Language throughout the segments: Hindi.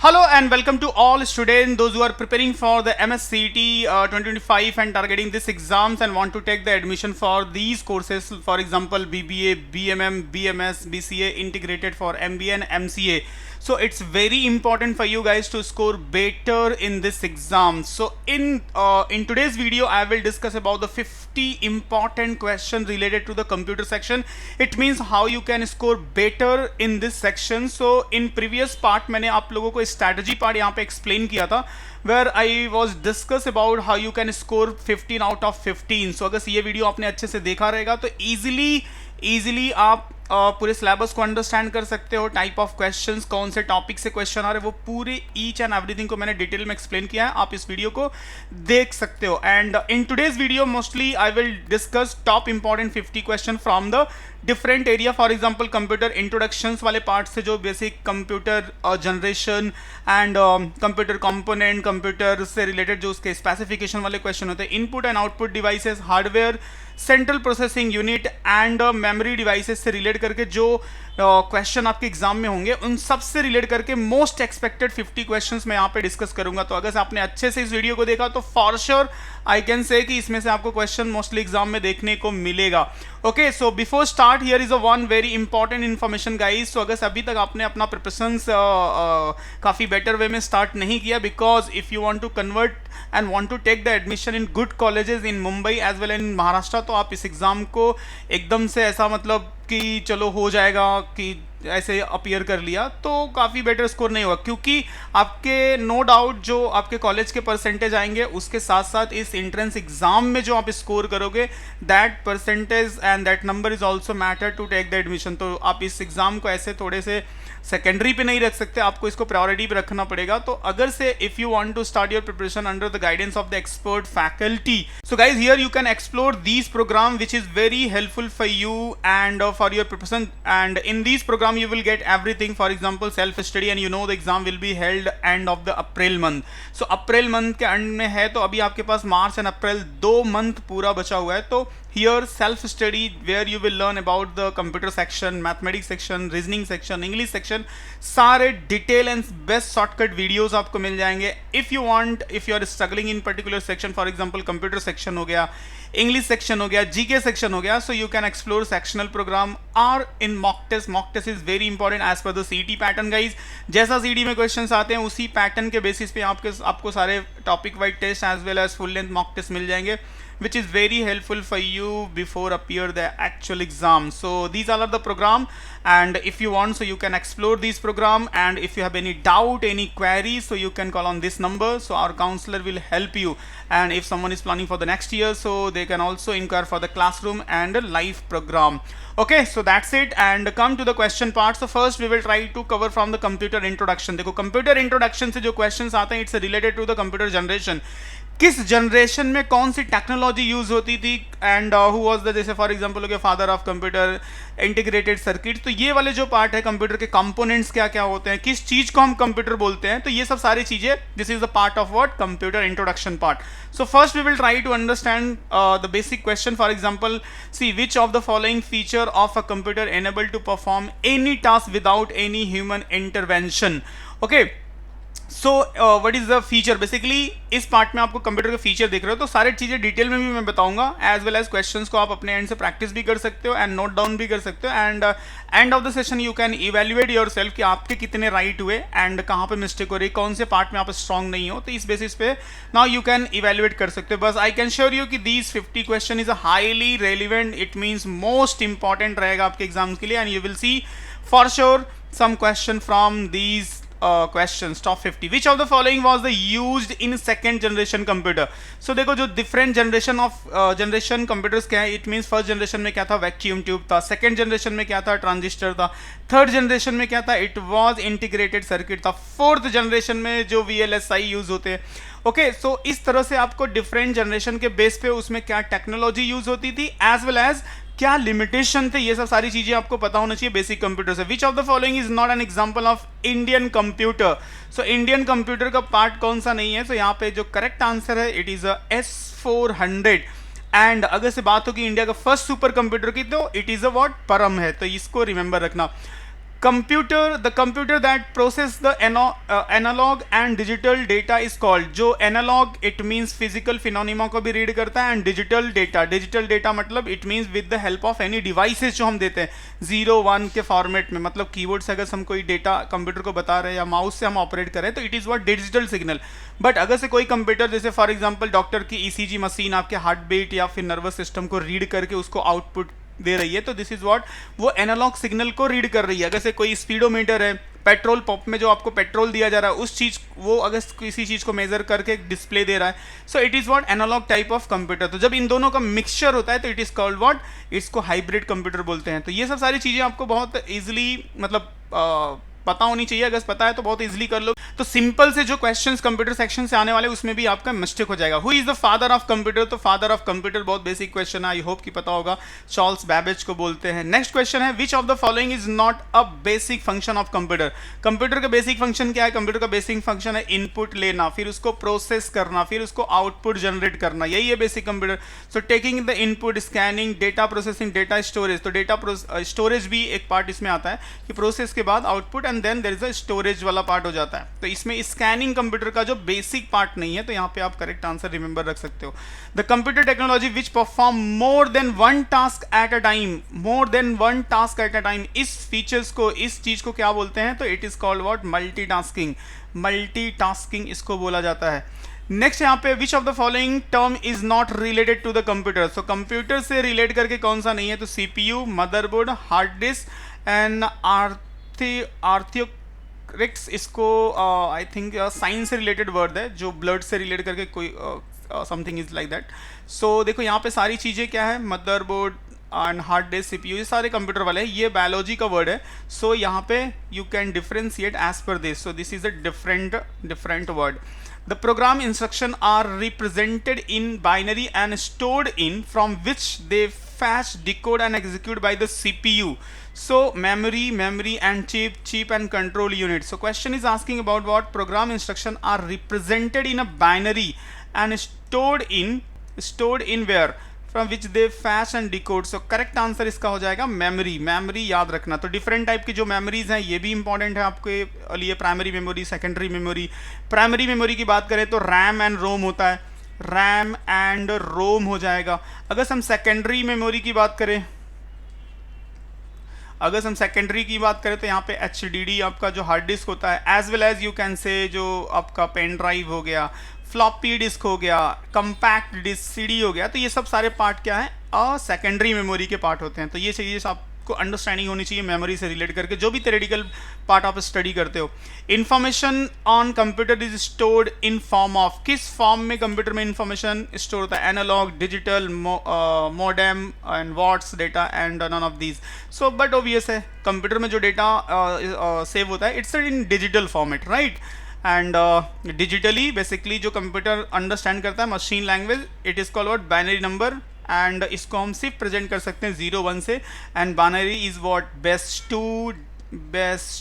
Hello and welcome to all students, those who are preparing for the MSCT 2025 and targeting these exams and want to take the admission for these courses, for example BBA, BMM, BMS, BCA integrated for MBA and MCA. So it's very important for you guys to score better in this exam. So in today's video I will discuss about the 50 important questions related to the computer section. It means how you can score better in this section. So in previous part मैंने आप लोगों को strategy part यहाँ पे explain किया था, where I was discuss about how you can score 15 out of 15. So अगर ये वीडियो आपने अच्छे से देखा रहेगा तो easily आप पूरे सिलेबस को अंडरस्टैंड कर सकते हो, टाइप ऑफ क्वेश्चंस, कौन से टॉपिक से क्वेश्चन आ रहे हैं, वो पूरे ईच एंड एवरीथिंग को मैंने डिटेल में एक्सप्लेन किया है, आप इस वीडियो को देख सकते हो. And in today's video mostly I will discuss top important 50 question from the different area. For example computer introductions वाले पार्ट से, जो basic computer generation and computer component, computer से रिलेटेड जो उसके स्पेसिफिकेशन वाले क्वेश्चन होते हैं, input and output devices, hardware, central processing unit and memory devices से रिलेट करके जो क्वेश्चन आपके एग्जाम में होंगे, उन सब से रिलेट करके मोस्ट एक्सपेक्टेड 50 क्वेश्चंस मैं यहाँ पे डिस्कस करूंगा. तो अगर आपने अच्छे से इस वीडियो को देखा तो for sure I can say कि इसमें से आपको क्वेश्चन मोस्टली एग्जाम में देखने को मिलेगा. Okay, so before start here is a one very important information guys. So अगर अभी तक आपने अपना प्रिपरेशन काफ़ी बेटर वे में स्टार्ट नहीं किया, because if you want to convert and want to take the admission in good colleges in Mumbai as well in Maharashtra, तो आप इस एग्ज़ाम को एकदम से ऐसा मतलब कि चलो हो जाएगा कि ऐसे अपीयर कर लिया तो काफ़ी बेटर स्कोर नहीं होगा, क्योंकि आपके नो डाउट जो आपके कॉलेज के परसेंटेज आएंगे उसके साथ साथ इस एंट्रेंस एग्जाम में जो आप स्कोर करोगे, that percentage and that number is also matter to take the admission. तो आप इस एग्जाम को ऐसे थोड़े से सेकेंडरी पे नहीं रख सकते, आपको इसको प्रायोरिटी पे रखना पड़ेगा. तो अगर से if you want to start your preparation under the guidance of the expert faculty, so guys here you can explore these program which is very helpful for you and for your preparation. And in these program you will get everything. For example self study, and you know the exam will be held end of the April month. So April month के end में है, तो अभी आपके पास मार्च एंड अप्रैल 2 मंथ पूरा बचा हुआ है. तो here self study where you will learn about the computer section, mathematics section, reasoning section, English section, सारे detail and best shortcut videos आपको मिल जाएंगे. If you want, if you are struggling in particular section, for example computer section हो गया, इंग्लिश सेक्शन हो गया, जीके सेक्शन हो गया, so you can explore sectional program or in mock test. Mock test is very important as per the CT pattern guys. जैसा सीडी में क्वेश्चंस आते हैं उसी पैटर्न के बेसिस पे आपको सारे topic wise test as well as full length mock test मिल जाएंगे, which is very helpful for you before appear the actual exam. So these all are the program, and if you want, so you can explore these program, and if you have any doubt, any query, so you can call on this number, so our counselor will help you. And if someone is planning for the next year, so they can also inquire for the classroom and a live program. Okay, so that's it, and come to the question part. So first we will try to cover from the computer introduction. देखो computer introduction से जो questions आते हैं, it's related to the computer generation. किस जनरेशन में कौन सी टेक्नोलॉजी यूज होती थी, एंड हु वाज द, जैसे फॉर एग्जांपल हो गया father of computer, integrated circuit. तो ये वाले जो पार्ट है कंप्यूटर के कंपोनेंट्स क्या क्या होते हैं, किस चीज को हम कंप्यूटर बोलते हैं, तो ये सब सारी चीजें, this is the part of what, computer introduction part. So first we will try to understand the basic question. For example see which of the following feature of a computer enable to perform any task without any human intervention. Okay, so what is the feature, basically इस पार्ट में आपको कंप्यूटर के फीचर देख रहे हो, तो सारी चीज़ें डिटेल में भी मैं बताऊंगा, एज वेल एज क्वेश्चंस को आप अपने एंड से प्रैक्टिस भी कर सकते हो एंड नोट डाउन भी कर सकते हो, and end of the session you can evaluate your self कि आपके कितने राइट हुए एंड कहाँ पे मिस्टेक हो रही, कौन से पार्ट में आप स्ट्रॉन्ग नहीं हो. तो इस बेसिस पे नाउ यू कैन इवेल्युएट कर सकते हो. बस आई कैन श्योर यू कि these 50 question is highly relevant, it means most important रहेगा आपके एग्जाम्स के लिए, and you will see for sure some question from these questions. Top 50. Which of the following was the used in second generation computer? So देखो जो different generation of generation computers क्या है, it means first generation में क्या था, vacuum tube था, second generation में क्या था, transistor था, third generation में क्या था, it was integrated circuit था, fourth generation में जो VLSI यूज होते हैं. ओके, सो इस तरह से आपको डिफरेंट जनरेशन के बेस पे उसमें क्या टेक्नोलॉजी यूज होती थी एज वेल एज क्या लिमिटेशन थे, ये सब सारी चीजें आपको पता होना चाहिए बेसिक कंप्यूटर से. विच of the following is not an example of Indian computer. So Indian computer का पार्ट कौन सा नहीं है, तो यहाँ पे जो करेक्ट आंसर है इट इज S400. एंड अगर से बात होगी इंडिया का फर्स्ट सुपर कंप्यूटर की, तो इट इज अ व्हाट, परम है. तो इसको रिमेंबर रखना. the computer that process the analog and digital data is called. जो analog it means physical phenomena को भी read करता है, and digital data मतलब it means with the help of any devices जो हम देते हैं 0 1 के फॉर्मेट में, मतलब कीबोर्ड से अगर हम कोई डेटा कंप्यूटर को बता रहे हैं या माउस से हम ऑपरेट करें तो it is what digital signal. But अगर से कोई कंप्यूटर जैसे फॉर एग्जांपल डॉक्टर की ईसीजी मशीन आपके हार्ट बीट या फिर नर्वस सिस्टम को रीड करके उसको आउटपुट दे रही है, तो दिस इज व्हाट वो एनालॉग सिग्नल को रीड कर रही है. अगर से कोई स्पीडोमीटर है, पेट्रोल पंप में जो आपको पेट्रोल दिया जा रहा है उस चीज वो अगर किसी चीज को मेजर करके डिस्प्ले दे रहा है, so it is what analogue type of computer. तो जब इन दोनों का मिक्सचर होता है तो इट इज कॉल्ड व्हाट, इसको हाइब्रिड कंप्यूटर बोलते हैं. तो ये सब सारी चीजें आपको बहुत इजीली मतलब पता होनी चाहिए. अगर पता है तो बहुत इजीली कर लो. तो सिंपल से जो क्वेश्चंस कंप्यूटर सेक्शन से आने वाले उसमें भी आपका मिस्टेक हो जाएगा. Who is the father of computer? तो फादर ऑफ कंप्यूटर बहुत बेसिक क्वेश्चन है, आई होप कि पता होगा, चार्ल्स बैबेज को बोलते हैं. नेक्स्ट क्वेश्चन है which of the following is not a basic function of computer? Computer का बेसिक फंक्शन क्या है? कंप्यूटर का बेसिक फंक्शन है इनपुट लेना, फिर उसको प्रोसेस करना, फिर उसको आउटपुट जनरेट करना, यही है basic computer. So taking the input, scanning, data processing, data storage. तो डेटा स्टोरेज भी एक पार्ट इसमें आता है कि प्रोसेस के बाद output and then there is a storage वाला पार्ट हो जाता है. तो इसमें स्कैनिंग कंप्यूटर का जो बेसिक पार्ट नहीं है, तो यहां पे आप करेक्ट आंसर रिमेंबर रख सकते हो. The computer technology which perform more than one task at a time, more than one task at a time, इस फीचर्स को, इस चीज को क्या बोलते हैं? तो it is called what, multitasking. Multitasking इसको बोला जाता है. नेक्स्ट यहाँ पे which of the following term is not related to the computer? So computer से रिलेट करके कौन सा नहीं है? तो CPU, motherboard, hard disk and आर्थियोक्रिक्स. इसको आई थिंक साइंस से रिलेटेड वर्ड है, जो ब्लड से रिलेट करके कोई something is like that. So देखो यहाँ पे सारी चीज़ें क्या है, motherboard and hard disk, CPU, ये सारे कंप्यूटर वाले हैं. ये बायोलॉजी का वर्ड है. सो यहाँ पे you can differentiate as per this. So this is a different word. The program instruction are represented in binary and stored in, from which they fetch, decode and execute by the CPU. So memory and chip and control unit. So question is asking about what program instruction are represented in a binary and stored in where, from which they fetch and decode. So correct answer इसका हो जाएगा मेमोरी याद रखना. तो डिफरेंट टाइप की जो मेमोरीज हैं ये भी इंपॉर्टेंट है आपके लिए. Primary memory, secondary memory. Primary memory की बात करें तो रैम एंड रोम होता है, रैम एंड रोम हो जाएगा. अगर हम सेकेंडरी मेमोरी की बात करें, तो यहाँ पे HDD आपका जो हार्ड डिस्क होता है, as well as you can say जो आपका पेन ड्राइव हो गया, फ्लॉपी डिस्क हो गया, कंपैक्ट डिस्क CD हो गया. तो ये सब सारे पार्ट क्या है, सेकेंडरी मेमोरी के पार्ट होते हैं. तो ये चीज़ आपको अंडरस्टैंडिंग होनी चाहिए मेमोरी से रिलेट करके, जो भी थ्योरेटिकल पार्ट आप स्टडी करते हो. Information on computer is stored in form of, किस फॉर्म में कंप्यूटर में इंफॉर्मेशन स्टोर होता है? Analogue, digital, modem and what's data and none of these. So but obvious है कंप्यूटर में जो डेटा सेव होता है it's in digital format, right. And digitally basically जो कंप्यूटर अंडरस्टैंड करता है machine language, it is called what, binary number. And इसको हम सिर्फ प्रेजेंट कर सकते हैं 0 1 से. And binary is what, base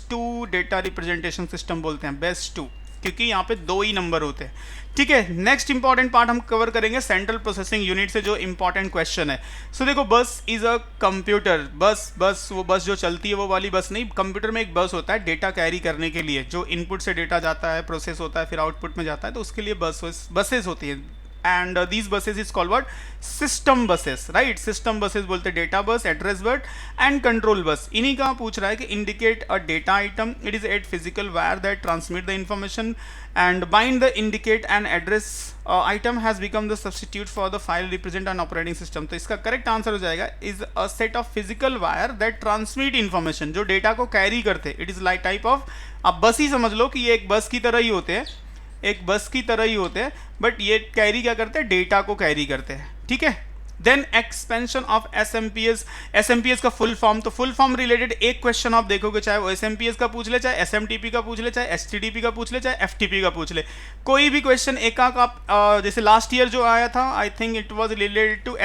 two data representation system बोलते हैं, बेस टू, क्योंकि यहाँ पे 2 ही नंबर होते हैं. ठीक है, नेक्स्ट इंपॉर्टेंट पार्ट हम कवर करेंगे सेंट्रल प्रोसेसिंग यूनिट से, जो इंपॉर्टेंट क्वेश्चन है. सो देखो, बस इज अ कंप्यूटर. बस वो बस जो चलती है वो वाली बस नहीं. कंप्यूटर में एक बस होता है डेटा कैरी करने के लिए, जो इनपुट से डेटा जाता है, प्रोसेस होता है, फिर आउटपुट में जाता है, तो उसके लिए बसेस होती है. and these buses is called what, system buses, right. system buses बोलते data bus, address bus and control bus. इन्हीं का पूछ रहा है कि indicate a data item, it is eight physical wire that transmit the information and bind the indicate and address item has become the substitute for the file represent an operating system. तो इसका करेक्ट आंसर हो जाएगा is a set of physical wire that transmit information, जो डेटा को कैरी करते. It is like type of, आप बस ही समझ लो कि ये एक बस की तरह ही होते हैं, एक बस की तरह ही होते हैं, बट ये कैरी क्या करते हैं, डेटा को कैरी करते हैं. ठीक है. देन एक्सपेंशन ऑफ SMPS का फुल फॉर्म. तो फुल फॉर्म रिलेटेड एक क्वेश्चन आप देखोगे, चाहे वो SMPS का पूछ ले, चाहे SMTP का पूछ ले, चाहे STTP का पूछ ले, चाहे FTP का पूछ ले, कोई भी क्वेश्चन एक आप जैसे लास्ट ईयर जो आया था, I think it was related to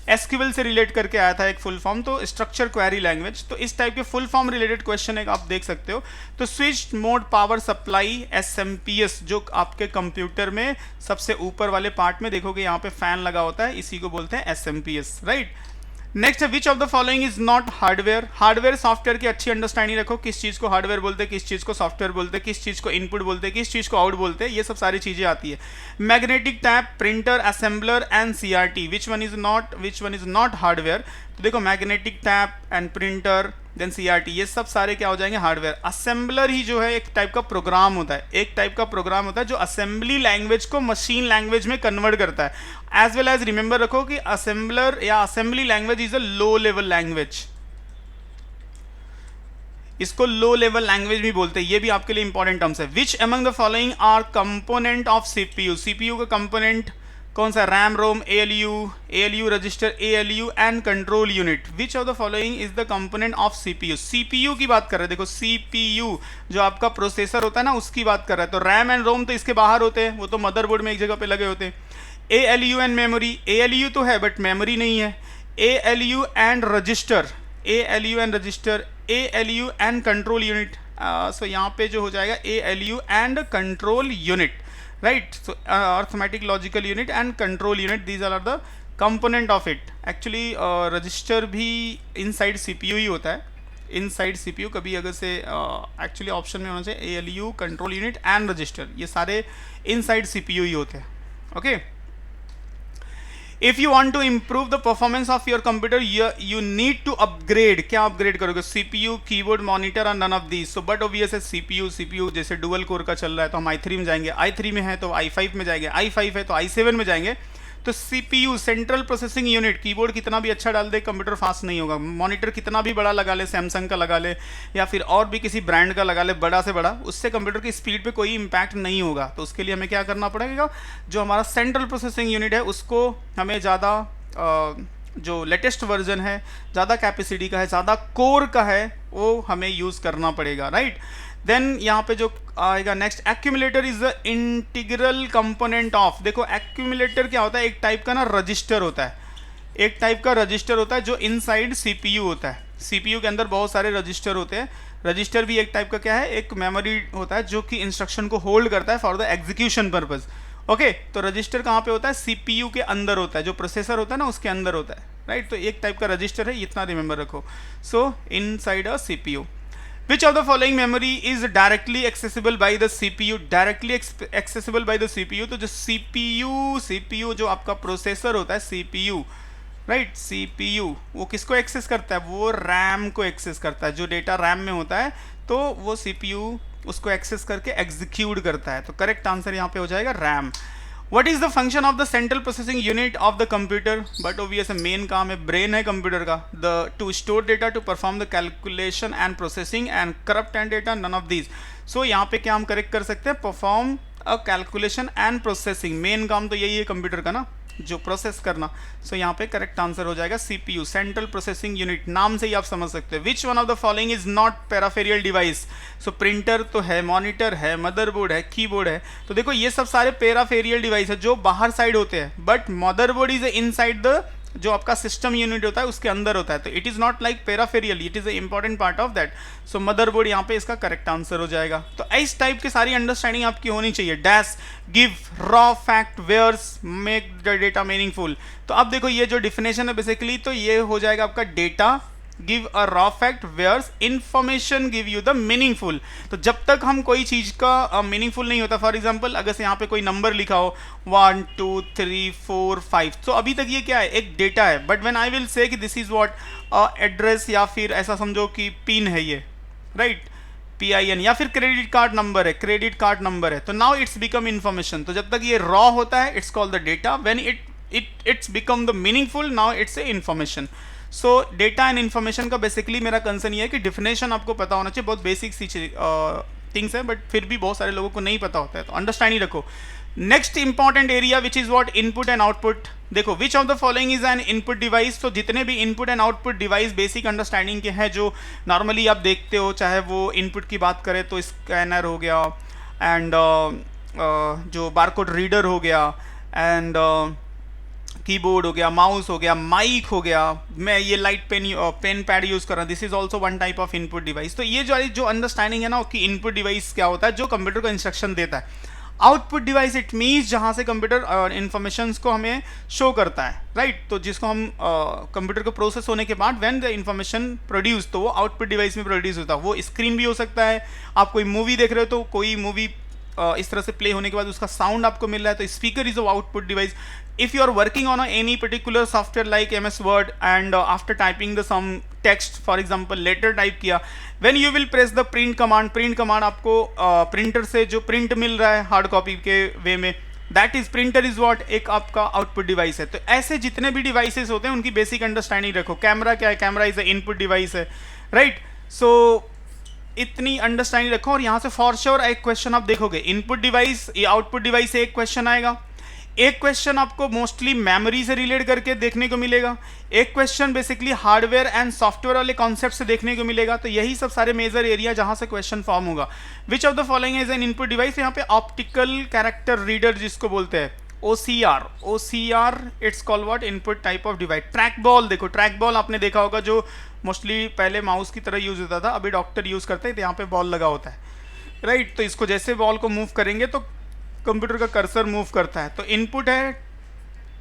SQL से रिलेट करके आया था एक फुल फॉर्म, तो स्ट्रक्चर क्वेरी लैंग्वेज. तो इस टाइप के फुल फॉर्म रिलेटेड क्वेश्चन एक आप देख सकते हो. तो switch mode power supply SMPS, जो आपके कंप्यूटर में सबसे ऊपर वाले पार्ट में देखोगे यहाँ पे फैन लगा होता है, इसी को बोलते हैं SMPS, राइट. नेक्स्ट है which of the following is not hardware. Hardware software की अच्छी अंडरस्टैंडिंग रखो, किस चीज को हार्डवेयर बोलते हैं, किस चीज को सॉफ्टवेयर बोलते हैं, किस चीज को इनपुट बोलते हैं, किस चीज को आउट बोलते हैं, ये सब सारी चीजें आती है। Magnetic tape, printer, assembler and CRT, which one is not hardware. तो देखो magnetic tape and printer then CRT, ये सब सारे क्या हो जाएंगे हार्डवेयर। असेंबलर ही जो है एक टाइप का प्रोग्राम होता है, एक टाइप का प्रोग्राम होता है जो असेंबली लैंग्वेज को मशीन लैंग्वेज में कन्वर्ट करता है। एज वेल एज रिमेंबर रखो कि असेंबलर या assembly language is a low level language, इसको लो लेवल लैंग्वेज भी बोलते हैं, ये भी आपके लिए इंपॉर्टेंट टर्म्स है। Which among the following are component of CPU. CPU का कंपोनेंट कौन सा, RAM, ROM, ALU register, ALU and control unit. Which of the following is the component of CPU. CPU की बात कर रहे हैं, देखो सीपीयू जो आपका प्रोसेसर होता है ना उसकी बात कर रहा है। तो रैम एंड रोम तो इसके बाहर होते हैं, वो तो मदरबोर्ड में एक जगह पे लगे होते हैं। एएलयू एंड मेमोरी, एएलयू तो है बट मेमोरी नहीं है। ALU and register, ALU and register, ALU and control unit. So यहाँ पे जो हो जाएगा ALU and control unit, right? So arithmetic logical unit and control unit, these are the component of it. Actually register भी inside CPU ही होता है, inside CPU कभी अगर से actually option में होना चाहिए ALU, control unit and register, ये सारे inside CPU ही होते हैं। okay? If you want to improve the performance of your computer, you need to upgrade। क्या upgrade करोगे, CPU, keyboard, monitor और none of these। so but obvious है CPU जैसे dual core का चल रहा है तो हम i3 में जाएंगे, i3 में है तो i5 में जाएंगे, i5 है तो i7 में जाएंगे। तो CPU central processing unit, keyboard कितना भी अच्छा डाल दे कंप्यूटर फास्ट नहीं होगा। मॉनिटर कितना भी बड़ा लगा ले, सैमसंग का लगा ले या फिर और भी किसी ब्रांड का लगा ले बड़ा से बड़ा, उससे कंप्यूटर की स्पीड पे कोई इंपैक्ट नहीं होगा। तो उसके लिए हमें क्या करना पड़ेगा, जो हमारा सेंट्रल प्रोसेसिंग यूनिट है उसको हमें ज़्यादा जो लेटेस्ट वर्जन है, ज़्यादा कैपेसिटी का है, ज़्यादा कोर का है, वो हमें यूज़ करना पड़ेगा, राइट। देन यहाँ पे जो आएगा next, accumulator is the integral component of. देखो एक्यूमुलेटर क्या होता है, एक टाइप का ना रजिस्टर होता है, एक टाइप का रजिस्टर होता है जो इनसाइड सीपीयू होता है। सीपीयू के अंदर बहुत सारे रजिस्टर होते हैं। रजिस्टर भी एक टाइप का क्या है, एक मेमोरी होता है जो कि इंस्ट्रक्शन को होल्ड करता है for the execution purpose. Okay, तो रजिस्टर कहाँ पे होता है, सीपीयू के अंदर होता है, जो प्रोसेसर होता है ना उसके अंदर होता है, राइट। तो एक टाइप का रजिस्टर है, इतना रिमेंबर रखो। सो inside a CPU, which of the following memory is directly accessible by the CPU, directly accessible by the CPU। तो जो CPU जो आपका प्रोसेसर होता है CPU, राइट, CPU वो किसको एक्सेस करता है, वो रैम को एक्सेस करता है। जो डेटा रैम में होता है तो वो CPU उसको एक्सेस करके एग्जीक्यूट करता है। तो करेक्ट आंसर यहाँ पे हो जाएगा RAM. What is the function of the central processing unit of the computer? But obvious है, मेन काम है, ब्रेन है कंप्यूटर का, to store data, to perform the calculation and processing and corrupt and data, none of these। so यहाँ पे क्या हम करेक्ट कर सकते हैं, perform a calculation and processing, main काम तो यही है कंप्यूटर का ना, जो प्रोसेस करना। सो यहाँ पे करेक्ट आंसर हो जाएगा CPU, सेंट्रल प्रोसेसिंग यूनिट, नाम से ही आप समझ सकते हैं। Which one of the following is not peripheral device. So printer तो है, मॉनिटर है, मदरबोर्ड है, कीबोर्ड है। तो देखो ये सब सारे पैराफेरियल डिवाइस है जो बाहर साइड होते हैं, but motherboard is inside the जो आपका सिस्टम यूनिट होता है उसके अंदर होता है। तो it is not like peripheral, it is a important part of that. So motherboard यहाँ पे इसका करेक्ट आंसर हो जाएगा। तो इस टाइप की सारी अंडरस्टैंडिंग आपकी होनी चाहिए। Dash, give, raw, fact, whereas, make the data meaningful. तो अब देखो ये जो डिफिनेशन है बेसिकली, तो ये हो जाएगा आपका data give a raw fact, whereas information give you the meaningful. तो जब तक हम कोई चीज का मीनिंगफुल नहीं होता, फॉर एग्जांपल अगर से यहाँ पे कोई नंबर लिखा हो 1 2 3 4 5, तो अभी तक ये क्या है, एक डेटा है। But when I will say कि दिस इज व्हाट एड्रेस, या फिर ऐसा समझो कि पिन है ये, राइट, PIN, या फिर क्रेडिट कार्ड नंबर है, क्रेडिट कार्ड नंबर है, तो नाउ इट्स बिकम इन्फॉर्मेशन। तो जब तक ये रॉ होता है it's called the data, when it's become the meaningful, now it's a information. So data and information का बेसिकली मेरा कंसर्न ये है कि डिफिनेशन आपको पता होना चाहिए। बहुत बेसिक सी थिंग्स है, बट फिर भी बहुत सारे लोगों को नहीं पता होता है, तो अंडरस्टैंड ही रखो। Next important area which is what, input and output. देखो which of the following is an input device. तो जितने भी input and output device basic understanding के हैं, जो नॉर्मली आप देखते हो, चाहे वो इनपुट की बात करें तो स्कैनर हो गया, एंड जो बारकोड रीडर हो गया, एंड कीबोर्ड हो गया, माउस हो गया, माइक हो गया, मैं ये लाइट पेन पैड यूज कर रहा हूँ, this is also one type of input device. तो ये जो अंडरस्टैंडिंग है ना कि इनपुट डिवाइस क्या होता है, जो कंप्यूटर को इंस्ट्रक्शन देता है। आउटपुट डिवाइस इट मीन्स जहां से कंप्यूटर इंफॉर्मेशंस को हमें शो करता है, राइट तो जिसको हम कंप्यूटर को प्रोसेस होने के बाद व्हेन द इंफॉर्मेशन प्रोड्यूस, तो वो आउटपुट डिवाइस में प्रोड्यूस होता है। वो स्क्रीन भी हो सकता है, आप कोई मूवी देख रहे हो तो कोई मूवी इस तरह से प्ले होने के बाद उसका साउंड आपको मिल रहा है, तो speaker is a output device. if you are working on any particular software like MS Word and after typing the some text, for example letter type किया, when you will press the print command आपको प्रिंटर से जो प्रिंट मिल रहा है हार्ड कॉपी के वे में, that is printer is what, एक आपका आउटपुट डिवाइस है। तो ऐसे जितने भी डिवाइसेस होते हैं उनकी बेसिक अंडरस्टैंडिंग रखो। कैमरा क्या है, camera is a input device है, राइट सो इतनी अंडरस्टैंडिंग रखो। और यहाँ से फॉर श्योर एक क्वेश्चन आप देखोगे, इनपुट डिवाइस या आउटपुट डिवाइस से एक क्वेश्चन आएगा, एक क्वेश्चन आपको मोस्टली मेमोरी से रिलेट करके देखने को मिलेगा, एक question basically hardware and software वाले कॉन्सेप्ट से देखने को मिलेगा। तो यही सब सारे मेजर एरिया जहां से क्वेश्चन फॉर्म होगा। Which of the following is an input device, यहाँ पे ऑप्टिकल कैरेक्टर रीडर जिसको बोलते हैं OCR it's called what, input type of device. Track ball देखो, ट्रैक बॉल आपने देखा होगा जो मोस्टली पहले माउस की तरह यूज होता था, अभी डॉक्टर यूज करते हैं, तो यहाँ पे बॉल लगा होता है, राइट तो इसको जैसे बॉल को मूव करेंगे तो कंप्यूटर का कर्सर मूव करता है। तो इनपुट है,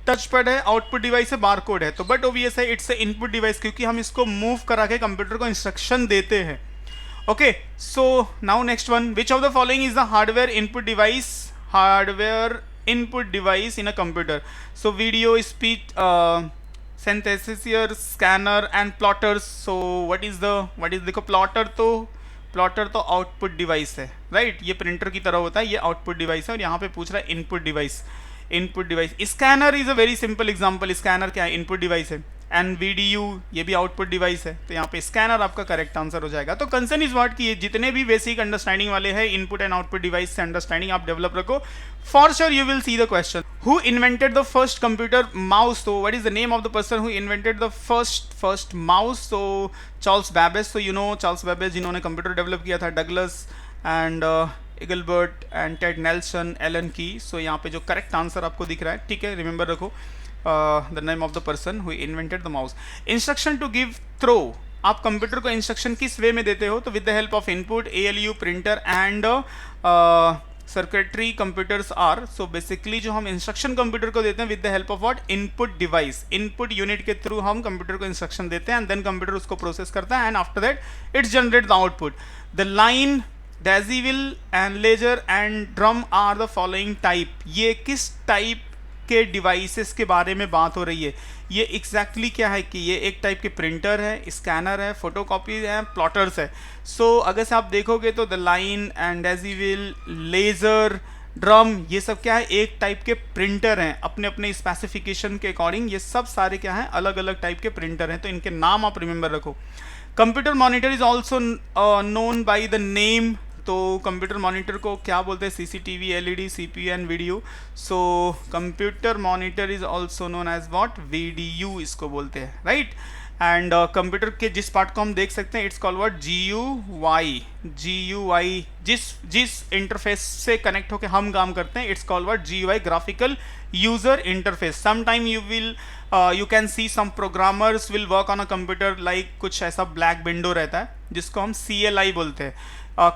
टच पैड है, आउटपुट डिवाइस है, बारकोड है। तो बट ओबवियस है इट्स ए इनपुट डिवाइस क्योंकि हम इसको मूव करा के कंप्यूटर को इंस्ट्रक्शन देते हैं। Okay so now next one, which of the following is the hardware input device in a computer. So video, speech synthesis, scanner and plotters. So what is देखो प्लॉटर तो आउटपुट डिवाइस है, राइट ये प्रिंटर की तरह होता है, ये आउटपुट डिवाइस है। और यहाँ पे पूछ रहा है input device. Scanner is a very simple example, scanner क्या है, इनपुट डिवाइस है। एंड वीडियो ये भी आउटपुट डिवाइस है, तो यहाँ पे स्कैनर आपका करेक्ट आंसर हो जाएगा। तो कंसर्न इज व्हाट कि जितने भी बेसिक अंडरस्टैंडिंग वाले हैं इनपुट एंड आउटपुट डिवाइस से अंडरस्टैंडिंग आप डेवलप रखो। For sure you will see the question, who invented the first computer mouse. तो what is the name of the person who invented the first mouse. तो चार्ल्स बैबेज। तो यू नो चार्ल्स बैबेज जिन्होंने कंप्यूटर डेवलप किया था, Douglas and Engelbart and Ted Nelson, Alan की। सो यहाँ पे जो करेक्ट आंसर आपको दिख रहा है, ठीक है रिमेंबर रखो the name of the person who invented the mouse. Instruction to give throw, आप कंप्यूटर को इंस्ट्रक्शन किस वे में देते हो, तो with the help of input, ALU, printer and circuitry computers are. So basically जो हम इंस्ट्रक्शन कंप्यूटर को देते हैं with the help of what, input device, input unit के थ्रू हम कंप्यूटर को इंस्ट्रक्शन देते हैं एंड देन कंप्यूटर उसको प्रोसेस करता है and after that it's generate the output. The line, decibel and laser and drum are the following type. ये किस टाइप के डिवाइसेस के बारे में बात हो रही है, ये एग्जैक्टली क्या है कि ये एक टाइप के प्रिंटर है, स्कैनर है, फोटोकॉपी है, प्लॉटर्स है। सो अगर से आप देखोगे तो the line and decibel, laser, drum, ये सब क्या है, एक टाइप के प्रिंटर हैं अपने अपने स्पेसिफिकेशन के अकॉर्डिंग। ये सब सारे क्या हैं, अलग अलग टाइप के प्रिंटर हैं, तो इनके नाम आप रिमेंबर रखो। Computer monitor is also known by the name. तो कंप्यूटर मॉनिटर को क्या बोलते हैं, CCTV, LED, CPU and video. So computer monitor is also known as what, VDU इसको बोलते हैं, राइट। एंड कंप्यूटर के जिस पार्ट को हम देख सकते हैं इट्स कॉल्ड व्हाट, GUI, जिस इंटरफेस से कनेक्ट होकर हम काम करते हैं it's called what, GUI, graphical user interface. Sometime you can see some programmers will work on a computer like कुछ ऐसा ब्लैक विंडो रहता है जिसको हम CLI बोलते हैं,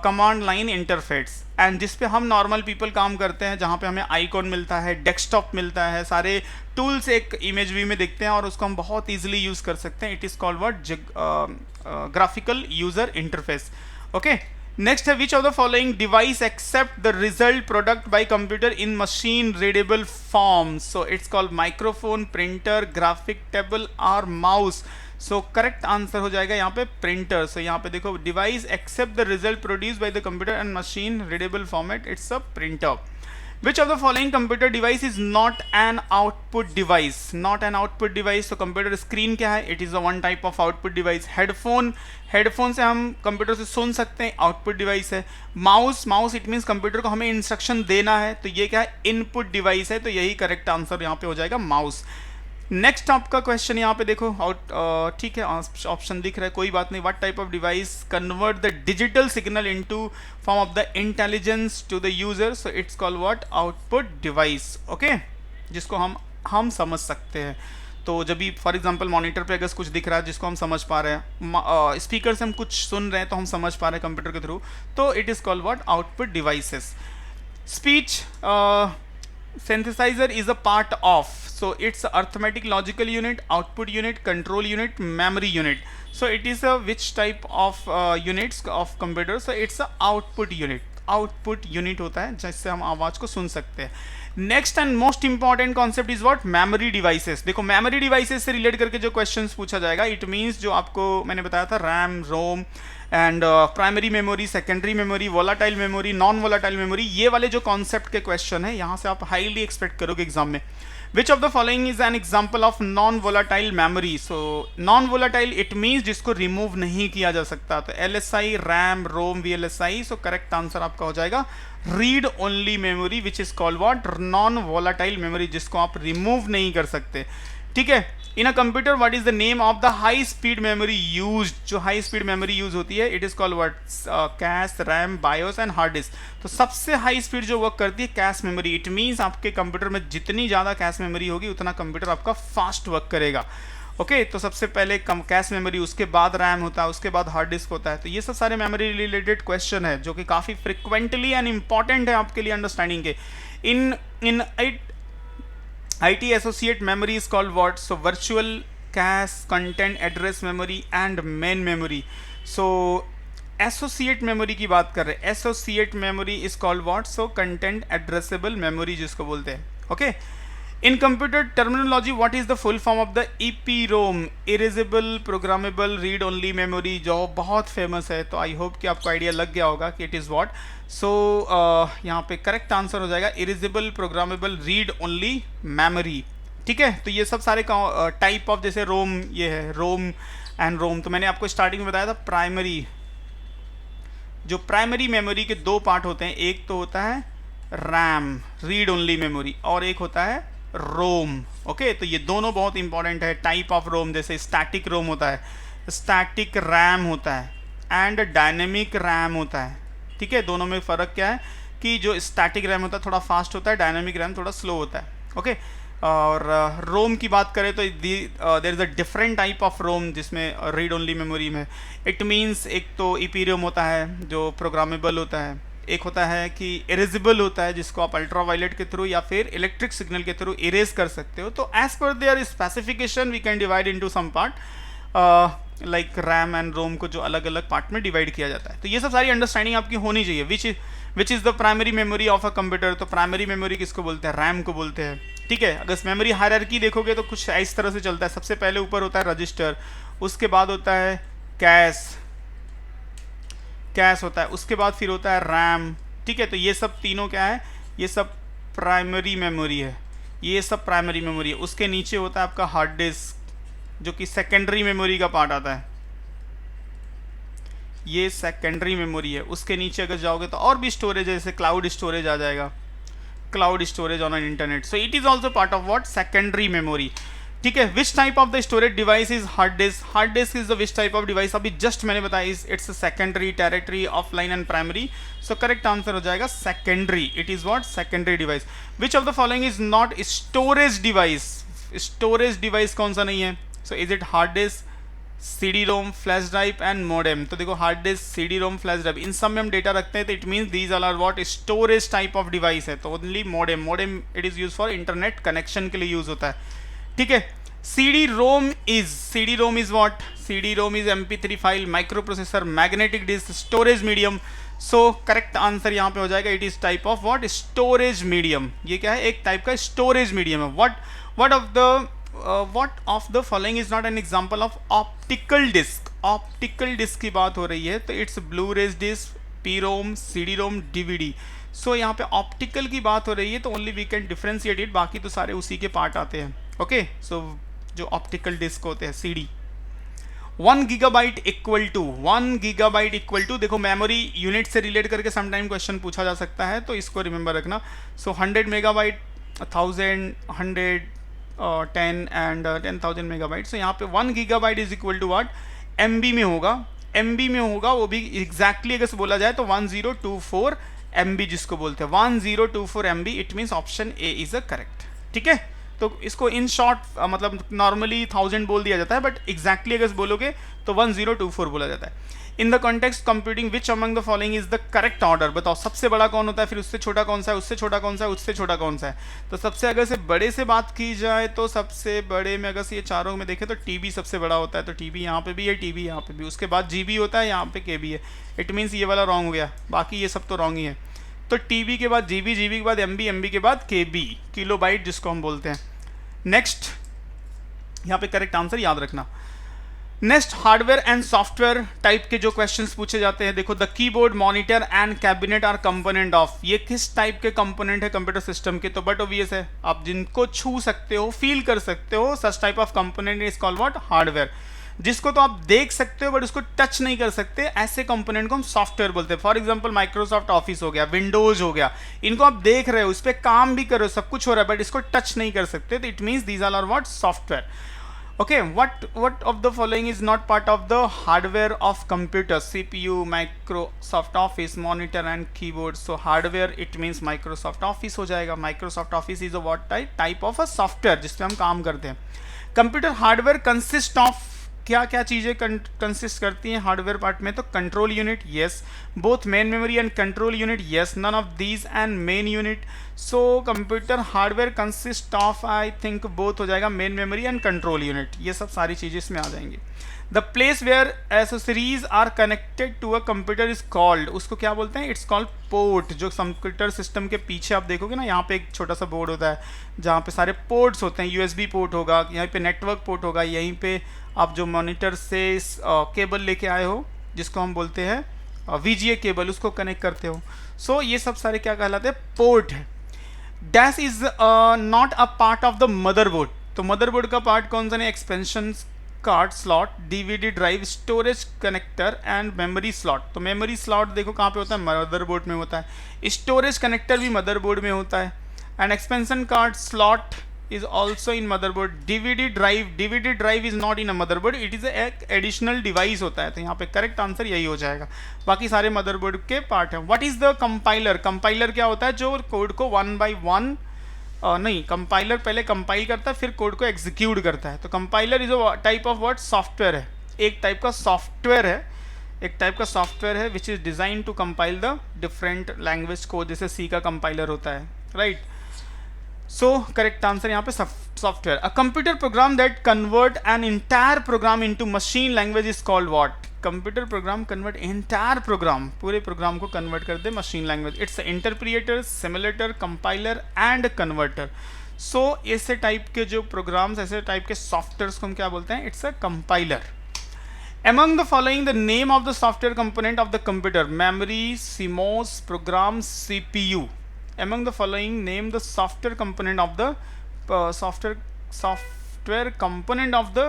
कमांड लाइन इंटरफेस, एंड जिस पे हम नॉर्मल पीपल काम करते हैं, जहाँ पे हमें आइकॉन मिलता है, डेस्कटॉप मिलता है, सारे टूल्स एक इमेज व्यू में दिखते हैं और उसको हम बहुत इजीली यूज कर सकते हैं। It is called what, graphical user interface. Okay next है, which of the following device accept the result product by computer in machine readable form. So it's called microphone, printer, graphic table और माउस। सो करेक्ट आंसर हो जाएगा यहाँ पे प्रिंटर। सो यहाँ पे देखो, device accept the result produce by the computer and machine readable format, it's a printer. Which of the following computer device is not an output device? Not an output device. तो कंप्यूटर स्क्रीन क्या है? It is a one type of output device. Headphone से हम कंप्यूटर से सुन सकते हैं, आउटपुट डिवाइस है। माउस इट मीन्स कंप्यूटर को हमें इंस्ट्रक्शन देना है, तो ये क्या है, इनपुट डिवाइस है। तो यही करेक्ट आंसर यहाँ पे हो जाएगा, माउस। नेक्स्ट आपका क्वेश्चन यहाँ पे देखो, ठीक है ऑप्शन दिख रहा है, कोई बात नहीं। What type of device convert the digital signal into form of the intelligence to the user. So it's called what, output device. Okay जिसको हम समझ सकते हैं। तो जब भी फॉर एग्जांपल मॉनिटर पे अगर कुछ दिख रहा है जिसको हम समझ पा रहे हैं, स्पीकर से हम कुछ सुन रहे हैं तो हम समझ पा रहे हैं कंप्यूटर के थ्रू, तो it is called what, output devices. Speech synthesizer is a part of, so it's arithmetic logical unit, output unit, control unit, memory unit. So it is a which type of units of computer? So it's a output unit. Output unit होता है जिससे हम आवाज को सुन सकते हैं. Next and most important concept is what? Memory devices. देखो मेमोरी डिवाइसेस से रिलेट करके जो क्वेश्चंस पूछा जाएगा, इट मींस जो आपको मैंने बताया था RAM, ROM and primary memory, secondary memory, volatile memory, non volatile memory, ये वाले जो कॉन्सेप्ट के क्वेश्चन है यहाँ से आप हाईली एक्सपेक्ट करोगे एग्जाम में. Which of the following is an example of non-volatile memory? So non-volatile it means जिसको remove नहीं किया जा सकता. तो LSI, RAM, ROM, VLSI. So correct answer आपका हो जाएगा read only memory, which is called what? Non-volatile memory, जिसको आप remove नहीं कर सकते. ठीक है. In a computer, what is the name of the high-speed memory used? जो high-speed memory use होती है, it is called what? Cache, RAM, BIOS and hard disk. तो सबसे हाई स्पीड जो वर्क करती है कैश मेमोरी. इट मीन्स आपके कंप्यूटर में जितनी ज़्यादा कैश मेमोरी होगी उतना कंप्यूटर आपका फास्ट वर्क करेगा. ओके तो सबसे पहले कैश मेमोरी, उसके बाद रैम होता है, उसके बाद हार्ड डिस्क होता है. तो ये सब सारे मेमोरी रिलेटेड क्वेश्चन है जो कि काफ़ी फ्रिक्वेंटली एंड इंपॉर्टेंट है आपके लिए अंडरस्टैंडिंग के. इन IT associate memory is called what? So virtual cache, content address memory and main memory. So associate memory की बात कर रहे हैं. Associate memory is called what? So content addressable memory जिसको बोलते हैं. Okay. In computer terminology, what is the full form of the EPROM? Erasable Programmable Read Only Memory, जो बहुत फेमस है. तो आई होप कि आपको आइडिया लग गया होगा कि इट इज़ व्हाट. सो यहाँ पे करेक्ट आंसर हो जाएगा erasable programmable read only memory. ठीक है. तो ये सब सारे टाइप ऑफ, जैसे रोम, ये है रोम एंड रोम. तो मैंने आपको स्टार्टिंग में बताया था प्राइमरी, जो प्राइमरी मेमोरी के दो पार्ट होते हैं. एक तो होता है रैम, रीड ओनली मेमोरी, और एक होता है रोम. ओके तो ये दोनों बहुत इंपॉर्टेंट है. टाइप ऑफ रोम, जैसे स्टैटिक रोम होता है, स्टैटिक रैम होता है एंड डायनेमिक रैम होता है. ठीक है. दोनों में फ़र्क क्या है कि जो स्टैटिक रैम होता है थोड़ा फास्ट होता है, डायनेमिक रैम थोड़ा स्लो होता है. ओके और रोम की बात करें तो there is a different type of ROM जिसमें रीड ओनली मेमोरी में. इट मीन्स एक तो ईपीरोम होता है जो प्रोग्रामेबल होता है, एक होता है कि इरेजेबल होता है जिसको आप अल्ट्रावायलेट के थ्रू या फिर इलेक्ट्रिक सिग्नल के थ्रू इरेज कर सकते हो. तो as per their specification we can divide into some part, like RAM and ROM को जो अलग अलग पार्ट में डिवाइड किया जाता है. तो ये सब सारी अंडरस्टैंडिंग आपकी होनी चाहिए. Which is the primary memory of a computer? तो प्राइमरी मेमोरी किसको बोलते हैं? रैम को बोलते हैं. ठीक है. अगर मेमोरी हायरार्की देखोगे तो कुछ इस तरह से चलता है. सबसे पहले ऊपर होता है रजिस्टर, उसके बाद होता है कैश होता है, उसके बाद फिर होता है रैम. ठीक है. तो ये सब तीनों क्या है? ये सब प्राइमरी मेमोरी है. ये सब प्राइमरी मेमोरी है. उसके नीचे होता है आपका हार्ड डिस्क जो कि सेकेंडरी मेमोरी का पार्ट आता है. ये सेकेंडरी मेमोरी है. उसके नीचे अगर जाओगे तो और भी स्टोरेज है, जैसे क्लाउड स्टोरेज आ जाएगा, cloud storage on internet. So it is also part of what? Secondary memory. ठीक है. Which type of the storage device is hard disk? Hard disk is the which type of device? अभी जस्ट मैंने बताया it's secondary, territory, offline and primary. So correct answer हो जाएगा secondary. It is what? Secondary device. Which of the following is not storage device? Storage device कौन सा नहीं है? So is it hard disk, CD ROM, flash drive and modem? तो देखो hard disk, CD ROM, flash drive, इन सब में हम डेटा रखते हैं. तो it means these are what? Storage type of device है. तो only modem it is use for internet connection के लिए यूज होता है. ठीक है. CD ROM is what? CD ROM is MP3 file, microprocessor, magnetic disk, storage medium. So correct answer यहाँ पे हो जाएगा it is type of what? Storage medium. ये क्या है? एक टाइप का स्टोरेज मीडियम है. what of the following is not an example of optical disk? Optical disk की बात हो रही है तो it's Blu-rays disk, P-ROM, CD-ROM, DVD. So यहाँ पे ऑप्टिकल की बात हो रही है तो only we can differentiate it, बाकी तो सारे उसी के पार्ट आते हैं. ओके सो जो ऑप्टिकल डिस्क होते हैं CD. 1 गीगाबाइट इक्वल टू देखो मेमोरी यूनिट से रिलेट करके समटाइम क्वेश्चन पूछा जा सकता है तो इसको रिमेंबर रखना. So 100 megabyte, 1000, 100, 10 and 10,000 megabyte. So यहाँ पे 1 gigabyte is equal to what? MB में होगा. MB में होगा वो भी एग्जैक्टली अगर बोला जाए तो 1024 MB जिसको बोलते हैं 1024 MB. It means option A is a correct. ठीक है. तो इसको इन शॉर्ट मतलब नॉर्मली 1000 बोल दिया जाता है, बट एग्जैक्टली अगर बोलोगे तो 1024 बोला जाता है। In the context computing which among the following is the correct order, बताओ सबसे बड़ा कौन होता है, फिर उससे छोटा कौन सा है, उससे छोटा कौन सा है, उससे छोटा कौन सा है। तो सबसे अगर से बड़े से बात की जाए तो सबसे बड़े में अगर से ये चारों में देखें तो टीबी सबसे बड़ा होता है, तो टीबी यहाँ पे भी है, टीबी यहाँ पे भी, उसके बाद जीबी होता है, यहाँ पे केबी है। इट मीन्स ये वाला रॉन्ग हो गया, बाकी ये सब तो रॉन्ग ही है। तो टीबी के बाद जीबी, जीबी के बाद एमबी, एमबी के बाद केबी, किलोबाइट जिसको हम बोलते हैं। नेक्स्ट यहाँ पे करेक्ट आंसर याद रखना। Next hardware and software type के जो क्वेश्चंस पूछे जाते हैं, देखो the keyboard, monitor and cabinet are component of, ये किस टाइप के कंपोनेंट है कंप्यूटर सिस्टम के, तो बट ऑब्वियस है, आप जिनको छू सकते हो, फील कर सकते हो, such type of component is called what, hardware. जिसको तो आप देख सकते हो बट उसको टच नहीं कर सकते, ऐसे कंपोनेंट को हम सॉफ्टवेयर बोलते हैं। फॉर एग्जांपल माइक्रोसॉफ्ट ऑफिस हो गया, विंडोज हो गया, इनको आप देख रहे हो, उस पर काम भी कर रहे हो, सब कुछ हो रहा है, बट इसको टच नहीं कर सकते, तो it means these are what, software. Okay, what of the following is not part of the hardware of computer? CPU, Microsoft Office, monitor and keyboard. So hardware it means Microsoft Office हो जाएगा। Microsoft Office is a what type of a software जिसपे हम काम करते हैं। Computer hardware consist of, क्या क्या चीज़ें कंसिस्ट करती हैं हार्डवेयर पार्ट में, तो control unit, yes, both main memory and control unit, yes, none of these and main unit. So computer hardware consist of, I think both हो जाएगा, main memory and control unit, ये सब सारी चीज़ें इसमें आ जाएंगी। The place where accessories are connected to a computer is called, उसको क्या बोलते हैं, इट्स कॉल्ड पोर्ट। जो कंप्यूटर सिस्टम के पीछे आप देखोगे ना, यहाँ पे एक छोटा सा बोर्ड होता है जहाँ पे सारे पोर्ट्स होते हैं, यूएसबी पोर्ट होगा, यहाँ पे नेटवर्क पोर्ट होगा, यहीं पे आप जो मॉनिटर से केबल लेके आए हो जिसको हम बोलते हैं वीजीए केबल, उसको कनेक्ट करते हो। सो ये सब सारे क्या कहलाते हैं, पोर्ट है। Dash is not a part of the motherboard, तो मदरबोर्ड का पार्ट कौन सा है, expansion card slot, DVD drive, storage connector and memory slot. तो मेमोरी स्लॉट देखो कहाँ पे होता है, मदरबोर्ड में होता है। स्टोरेज कनेक्टर भी मदरबोर्ड में होता है। And expansion card slot is also in motherboard. DVD drive is not in a motherboard, it is एक additional device होता है। तो यहाँ पे करेक्ट आंसर यही हो जाएगा, बाकी सारे मदरबोर्ड के पार्ट हैं। What is the compiler? Compiler क्या होता है, जो कोड को वन बाई वन नहीं, कंपाइलर पहले कंपाइल करता है फिर कोड को एग्जीक्यूट करता है। तो compiler is a type of what, software है, एक टाइप का सॉफ्टवेयर है, एक टाइप का सॉफ्टवेयर है which is design to compile the different language code, जैसे सी का कंपाइलर होता है, राइट। सो करेक्ट आंसर यहाँ पे software. A computer program that convert an entire program into machine language is called what, computer program convert entire program, पूरे प्रोग्राम को कन्वर्ट कर दे machine language. It's interpreter, simulator, compiler and converter. So ऐसे टाइप के जो प्रोग्राम्स, ऐसे टाइप के सॉफ्टवेयर को हम क्या बोलते हैं, it's a compiler. Among the following, the name of the software component of the computer, memory, CMOS, program, CPU. Among the following, name the software component of the software component of the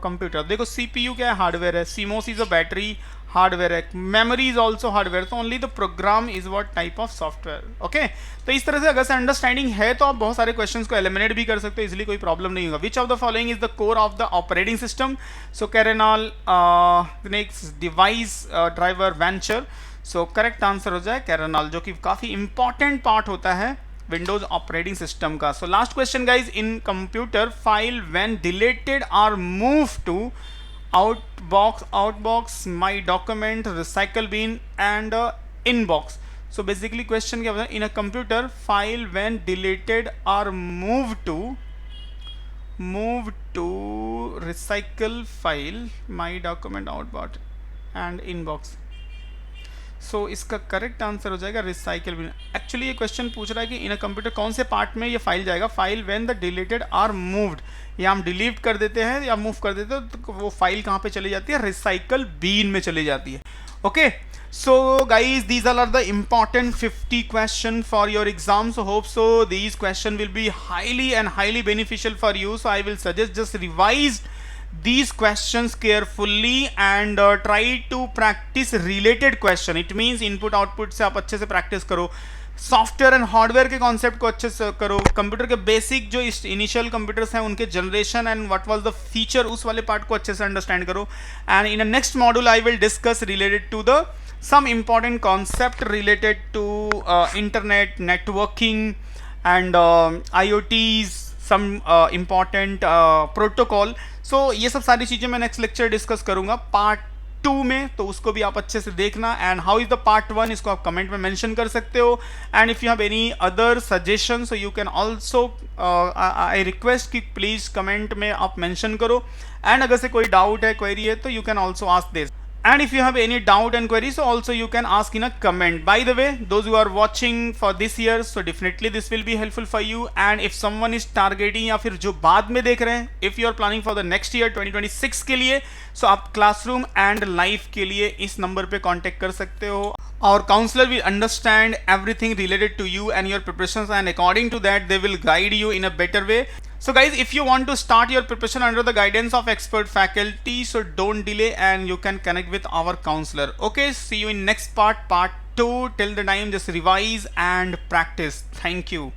computer. देखो CPU क्या है, हार्डवेयर है, CMOS is a battery, hardware है, मेमोरी इज ऑल्सो हार्डवेयर, तो only the program is what type of software. Okay, तो इस तरह से अगर से अंडरस्टैंडिंग है तो आप बहुत सारे क्वेश्चंस को एलिमिनेट भी कर सकते हो, इसलिए कोई प्रॉब्लम नहीं होगा। Which of the following is the core of the operating system, so kernel, next device driver, venture. So correct answer हो जाए कैरेनॉल, जो कि काफी इंपॉर्टेंट पार्ट होता है विंडोज ऑपरेटिंग सिस्टम का। So last question guys, in computer file when deleted are move to outbox, my document, recycle bin and inbox. So basically question क्या होता है, in a computer file when deleted are moved to recycle file, my document, outbox and inbox. सो इसका करेक्ट आंसर हो जाएगा रिसाइकल बिन। एक्चुअली ये क्वेश्चन पूछ रहा है कि इन अ कंप्यूटर कौन से पार्ट में ये फाइल जाएगा, file when the deleted are moved, या हम डिलीट कर देते हैं या मूव कर देते हैं तो वो फाइल कहाँ पे चली जाती है, रिसाइकल बीन में चली जाती है। Okay, so guys these are the important 50 question for your exam. So hope so these question will be highly beneficial for you. So I will suggest just revise these questions carefully and try to practice related question. It means input output से आप अच्छे से प्रैक्टिस करो, सॉफ्टवेयर एंड हार्डवेयर के कॉन्सेप्ट को अच्छे से करो, कंप्यूटर के बेसिक जो इनिशियल कंप्यूटर्स हैं उनके generation and what was the feature, उस वाले पार्ट को अच्छे से अंडरस्टैंड करो। And in a next module I will discuss related to the some important concept related to internet, networking and IoTs, some important protocol. So ये सब सारी चीज़ें मैं नेक्स्ट लेक्चर डिस्कस करूंगा पार्ट 2 में, तो उसको भी आप अच्छे से देखना। And how is the part 1 इसको आप कमेंट में मेंशन कर सकते हो। And if you have any other suggestion so you can also, I request कि प्लीज कमेंट में आप मेंशन करो। एंड अगर से कोई डाउट है, क्वेरी है, तो you can also ask this. And if you have any doubt and queries, so also you can ask in a comment. By the way, those who are watching for this year, so definitely this will be helpful for you. And if someone is targeting या फिर जो बाद में देख रहे हैं, if you are planning for the next year 2026 के लिए, so आप classroom and live के लिए इस नंबर पे कांटेक्ट कर सकते हो। Our counselor will understand everything related to you and your preparations, and according to that they will guide you in a better way. So guys, if you want to start your preparation under the guidance of expert faculty, so don't delay and you can connect with our counselor. Okay, see you in next part 2. Till the time, just revise and practice. Thank you.